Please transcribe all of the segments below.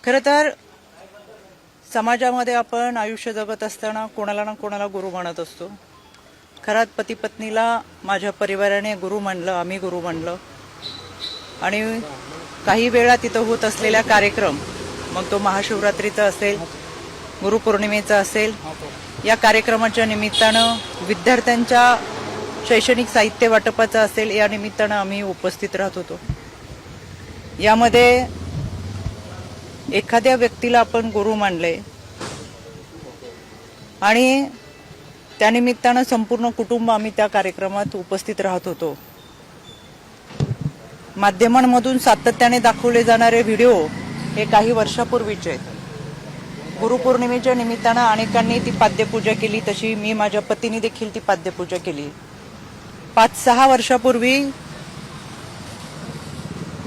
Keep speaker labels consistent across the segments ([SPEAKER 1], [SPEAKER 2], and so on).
[SPEAKER 1] खरं तर समाजामध्ये आपण आयुष्य जगत असताना कोणाला ना कोणाला गुरु मानत असतो. खरात पती पत्नीला माझ्या परिवाराने गुरु मानलं, आम्ही गुरु मानलं. आणि काही वेळा तिथं होत असलेला कार्यक्रम, मग तो महाशिवरात्रीचा असेल, गुरुपौर्णिमेचा असेल, या कार्यक्रमाच्या निमित्तानं विद्यार्थ्यांच्या शैक्षणिक साहित्य वाटपाचा असेल, या निमित्तानं आम्ही उपस्थित राहत होतो. यामध्ये एखाद्या व्यक्तीला आपण गुरु मानले आणि त्यानिमित्तानं संपूर्ण कुटुंब आम्ही त्या कार्यक्रमात उपस्थित राहत होतो. माध्यमांमधून सातत्याने दाखवले जाणारे व्हिडिओ हे काही वर्षापूर्वीचे आहेत. गुरुपौर्णिमेच्या निमित्तानं अनेकांनी ती पाद्यपूजा केली, तशी मी माझ्या पतीने देखील ती पाद्यपूजा केली. 5-6 वर्षापूर्वी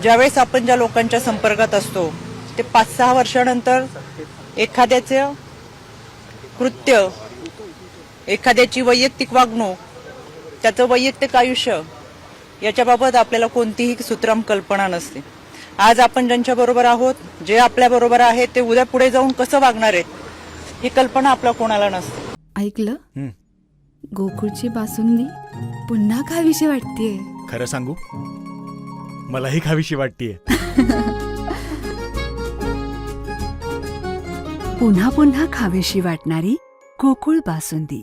[SPEAKER 1] ज्यावेळेस आपण ज्या लोकांच्या संपर्कात असतो ते 5-6 वर्षानंतर एखाद्याचं कृत्य, एखाद्याची वैयक्तिक वागणूक, त्याचं वैयक्तिक आयुष्य याच्याबाबत आपल्याला कोणतीही सुत्रम कल्पना नसते. आज आपण ज्यांच्याबरोबर आहोत, जे आपल्याबरोबर आहेत, ते उद्या पुढे जाऊन कसं वागणार आहेत ही कल्पना आपल्या कोणाला नसते.
[SPEAKER 2] ऐकलं, गोकुळची बासुंदी पुन्हा खावीशी वाटतेय.
[SPEAKER 3] खरं सांगू, मलाही खावीशी वाटतेय.
[SPEAKER 2] पुन्हा पुन्हा खावीशी वाटणारी गोकुळ बासुंदी.